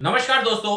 नमस्कार दोस्तों,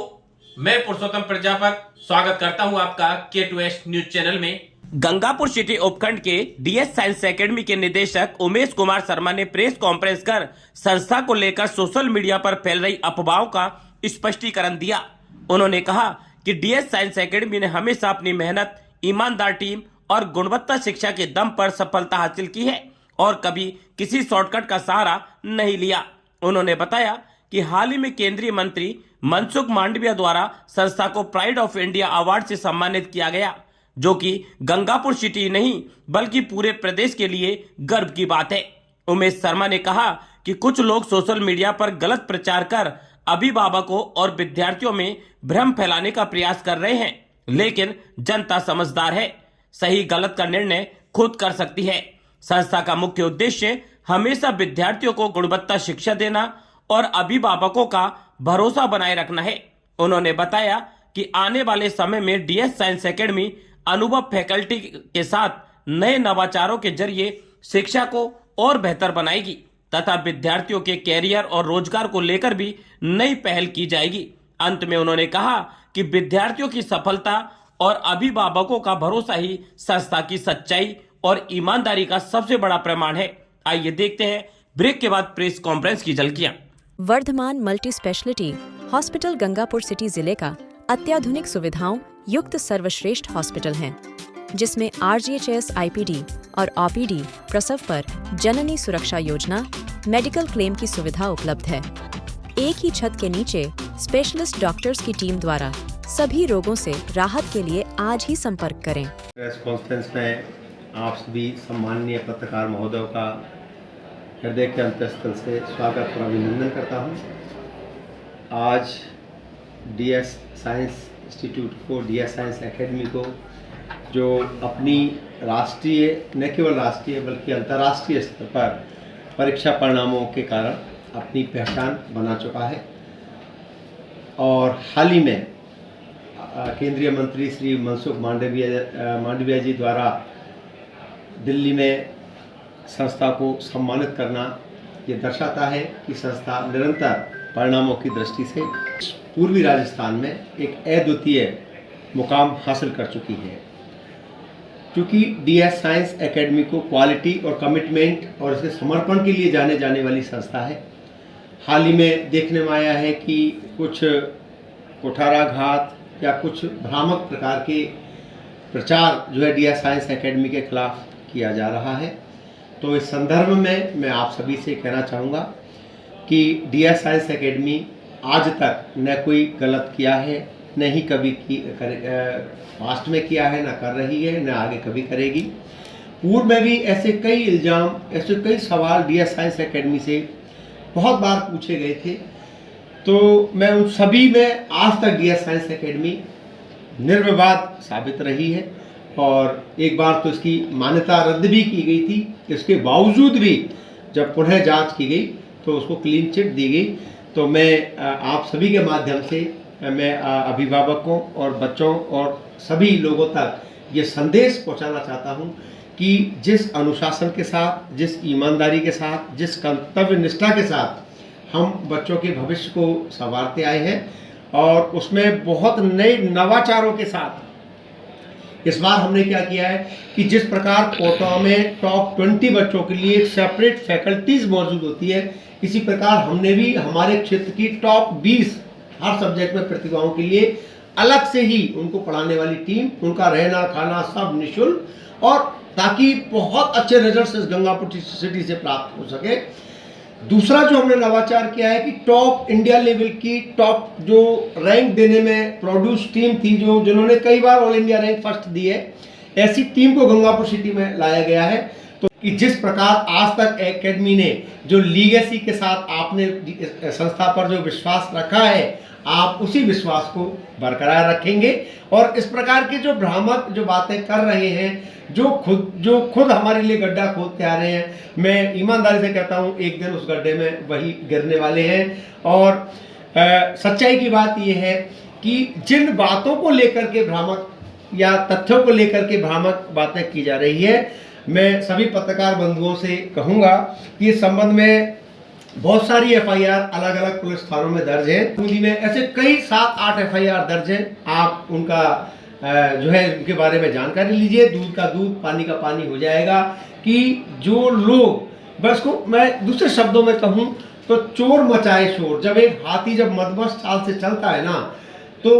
मैं पुरुषोत्तम प्रजापत स्वागत करता हूं आपका K2S न्यूज चैनल में। गंगापुर सिटी उपखंड के डीएस साइंस एकेडमी के निदेशक उमेश कुमार शर्मा ने प्रेस कॉन्फ्रेंस कर संस्था को लेकर सोशल मीडिया पर फैल रही अफवाहों का स्पष्टीकरण दिया। उन्होंने कहा कि डीएस साइंस एकेडमी ने हमेशा अपनी मेहनत, ईमानदार टीम और गुणवत्ता शिक्षा के दम पर सफलता हासिल की है और कभी किसी शॉर्टकट का सहारा नहीं लिया। उन्होंने बताया कि हाल ही में केंद्रीय मंत्री मनसुख मांडविया द्वारा संस्था को प्राइड ऑफ इंडिया अवार्ड से सम्मानित किया गया, जो कि गंगापुर सिटी नहीं बल्कि पूरे प्रदेश के लिए गर्व की बात है। उमेश शर्मा ने कहा कि कुछ लोग सोशल मीडिया पर गलत प्रचार कर अभिभावकों और विद्यार्थियों में भ्रम फैलाने का प्रयास कर रहे हैं, लेकिन जनता समझदार है, सही गलत का निर्णय खुद कर सकती है। संस्था का मुख्य उद्देश्य हमेशा विद्यार्थियों को गुणवत्ता शिक्षा देना और अभिभावकों का भरोसा बनाए रखना है। उन्होंने बताया कि आने वाले समय में डीएस साइंस एकेडमी अनुभव फैकल्टी के साथ नए नवाचारों के जरिए शिक्षा को और बेहतर बनाएगी तथा विद्यार्थियों के कैरियर और रोजगार को लेकर भी नई पहल की जाएगी। अंत में उन्होंने कहा कि विद्यार्थियों की सफलता और अभिभावकों का भरोसा ही संस्था की सच्चाई और ईमानदारी का सबसे बड़ा प्रमाण है। आइए देखते हैं ब्रेक के बाद प्रेस कॉन्फ्रेंस की झलकियां। Vardhman multi speciality hospital Gangapur city जिले का अत्याधुनिक सुविधाओं युक्त सर्वश्रेष्ठ हॉस्पिटल है, जिसमें आरजीएचएस आईपीडी और ओपीडी प्रसव पर जननी सुरक्षा योजना, मेडिकल क्लेम की सुविधा उपलब्ध है। एक ही छत के नीचे स्पेशलिस्ट डॉक्टर्स की टीम द्वारा सभी रोगों से राहत के लिए आज ही संपर्क करें। प्रेस कॉन्फ्रेंस में आप सभी सम्माननीय पत्रकार महोदयों का हृदय के अंतःस्थल से स्वागत और अभिनंदन करता हूं। आज डीएस साइंस इंस्टीट्यूट को, डीएस साइंस एकेडमी को, जो अपनी राष्ट्रीय, न केवल राष्ट्रीय बल्कि अंतर्राष्ट्रीय स्तर पर परीक्षा परिणामों के कारण अपनी पहचान बना चुका है और हाल ही में केंद्रीय मंत्री श्री मनसुख मांडविया जी द्वारा दिल्ली में संस्था को सम्मानित करना ये दर्शाता है कि संस्था निरंतर परिणामों की दृष्टि से पूर्वी राजस्थान में एक अद्वितीय मुकाम हासिल कर चुकी है। क्योंकि डीएस साइंस एकेडमी को क्वालिटी और कमिटमेंट और इसके समर्पण के लिए जाने जाने वाली संस्था है। हाल ही में देखने में आया है कि कुछ कुठाराघात या कुछ भ्रामक प्रकार के प्रचार जो है डीएस साइंस एकेडमी के खिलाफ किया जा रहा है। तो इस संदर्भ में मैं आप सभी से कहना चाहूँगा कि डीएस साइंस एकेडमी आज तक न कोई गलत किया है, न ही कभी पास्ट में किया है, न कर रही है, न आगे कभी करेगी। पूर्व में भी ऐसे कई इल्ज़ाम, ऐसे कई सवाल डीएस साइंस एकेडमी से बहुत बार पूछे गए थे, तो मैं उन सभी में आज तक डीएस साइंस एकेडमी निर्विवाद साबित रही है और एक बार तो इसकी मान्यता रद्द भी की गई थी। इसके बावजूद भी जब पुनः जांच की गई तो उसको क्लीन चिट दी गई। तो मैं आप सभी के माध्यम से मैं अभिभावकों और बच्चों और सभी लोगों तक ये संदेश पहुंचाना चाहता हूं कि जिस अनुशासन के साथ, जिस ईमानदारी के साथ, जिस कर्तव्य निष्ठा के साथ हम बच्चों के भविष्य को संवारते आए हैं और उसमें बहुत नए नवाचारों के साथ इस बार हमने क्या किया है कि जिस प्रकार कोटा में टॉप 20 बच्चों के लिए एक सेपरेट फैकल्टीज मौजूद होती है, इसी प्रकार हमने भी हमारे क्षेत्र की टॉप 20 हर सब्जेक्ट में प्रतिभाओं के लिए अलग से ही उनको पढ़ाने वाली टीम, उनका रहना खाना सब निःशुल्क, और ताकि बहुत अच्छे रिजल्ट्स इस गंगापुर सिटी से प्राप्त हो सके। दूसरा जो हमने नवाचार किया है कि टॉप इंडिया लेवल की टॉप जो रैंक देने में प्रोड्यूस टीम थी, जो जिन्होंने कई बार ऑल इंडिया रैंक फर्स्ट दी है, ऐसी टीम को गंगापुर सिटी में लाया गया है। तो कि जिस प्रकार आज तक एकेडमी ने जो लीगेसी के साथ आपने संस्था पर जो विश्वास रखा है, आप उसी विश्वास को बरकरार रखेंगे और इस प्रकार के जो भ्रामक जो बातें कर रहे हैं, जो खुद हमारे लिए गड्ढा खोदते आ रहे हैं, मैं ईमानदारी से कहता हूं एक दिन उस गड्ढे में वही गिरने वाले हैं। और सच्चाई की बात यह है कि जिन बातों को लेकर के भ्रामक या तथ्यों को लेकर के भ्रामक बातें की जा रही है, मैं सभी पत्रकार बंधुओं से कहूँगा कि इस संबंध में बहुत सारी एफआईआर अलग अलग पुलिस थानों में दर्ज है। बूंदी में ऐसे कई 7-8 एफआईआर दर्ज है। आप उनका जो है उनके बारे में जानकारी लीजिए। दूध का दूध पानी का पानी हो जाएगा कि जो लोग, बस को मैं दूसरे शब्दों में कहूँ तो चोर मचाए शोर। जब एक हाथी जब मदमस्त चाल से चलता है ना, तो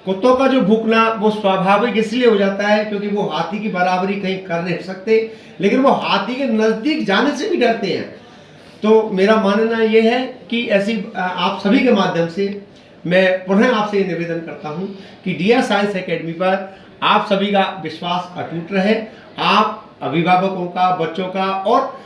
कुत्तों का जो भूखना वो स्वाभाविक इसलिए हो जाता है क्योंकि वो हाथी की बराबरी कहीं कर नहीं सकते, लेकिन वो हाथी के नज़दीक जाने से भी डरते हैं। तो मेरा मानना ये है कि ऐसी आप सभी के माध्यम से मैं पुनः आपसे ये निवेदन करता हूँ कि डीएस साइंस एकेडमी पर आप सभी का विश्वास अटूट रहे। आप अभिभावकों का, बच्चों का और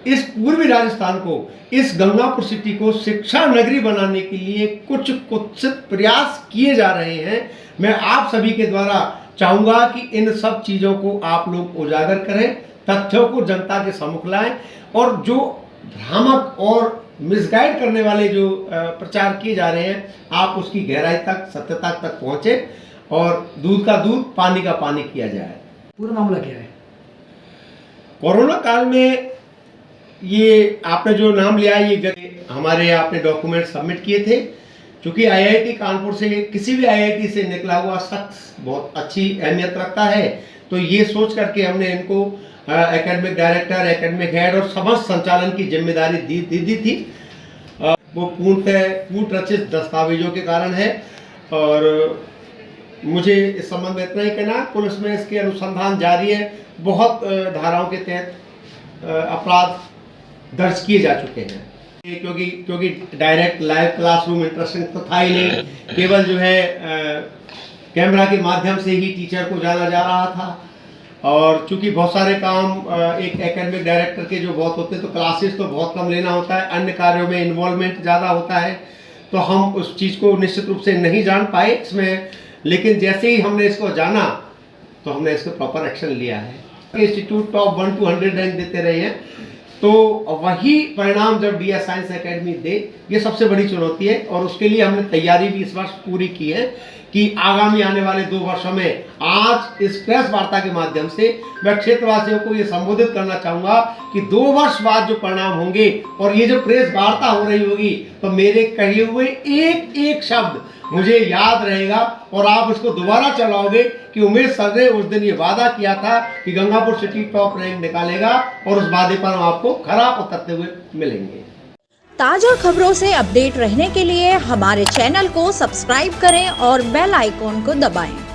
इस पूर्वी राजस्थान को, इस गंगापुर सिटी को शिक्षा नगरी बनाने के लिए कुछ कुत्सित प्रयास किए जा रहे हैं। मैं आप सभी के द्वारा चाहूँगा कि इन सब चीज़ों को आप लोग उजागर करें, तथ्यों को जनता के सम्मुख लाएं और जो भ्रामक और मिसगाइड करने वाले जो प्रचार किए जा रहे हैं, आप उसकी गहराई तक, सत्यता तक पहुँचे और दूध का दूध पानी का पानी किया जाए। पूरा मामला क्या है? कोरोना काल में ये आपने जो नाम लिया, ये हमारे आपने डॉक्यूमेंट सबमिट किए थे। क्योंकि आईआईटी कानपुर से, किसी भी आईआईटी से निकला हुआ शख्स बहुत अच्छी अहमियत रखता है, तो ये सोच करके हमने इनको एकेडमिक डायरेक्टर, एकेडमिक हेड और समस्त संचालन की जिम्मेदारी दी थी। वो पूर्ण रचित दस्तावेजों के कारण है और मुझे इस संबंध में इतना ही कहना है, पुलिस में इसके अनुसंधान जारी है। बहुत धाराओं के तहत अपराध दर्ज किए जा चुके हैं। क्योंकि डायरेक्ट लाइव क्लासरूम इंटरेस्टिंग तो था ही नहीं, केवल जो है कैमरा के माध्यम से ही टीचर को जाना जा रहा था। और चूंकि बहुत सारे काम एक एकेडमिक डायरेक्टर के जो बहुत होते हैं, तो क्लासेस तो बहुत कम लेना होता है, अन्य कार्यों में इन्वॉल्वमेंट ज़्यादा होता है, तो हम उस चीज़ को निश्चित रूप से नहीं जान पाए इसमें। लेकिन जैसे ही हमने इसको जाना तो हमने इसको प्रॉपर एक्शन लिया है। इंस्टीट्यूट टॉप 1 to 100 रैंक देते रहे हैं, तो वही परिणाम जब डीएस साइंस एकेडमी दे, ये सबसे बड़ी चुनौती है। और उसके लिए हमने तैयारी भी इस वर्ष पूरी की है कि आगामी आने वाले 2 वर्षों में, आज इस प्रेस वार्ता के माध्यम से मैं क्षेत्रवासियों को ये संबोधित करना चाहूँगा कि 2 वर्ष बाद जो परिणाम होंगे और ये जो प्रेस वार्ता हो रही होगी, तो मेरे कहे हुए एक एक शब्द मुझे याद रहेगा और आप इसको दोबारा चलाओगे कि उमेश सर ने उस दिन ये वादा किया था कि गंगापुर सिटी टॉप रैंक निकालेगा, और उस वादे पर हम आपको खरा उतरते हुए मिलेंगे। ताजा खबरों से अपडेट रहने के लिए हमारे चैनल को सब्सक्राइब करें और बेल आइकॉन को दबाएं।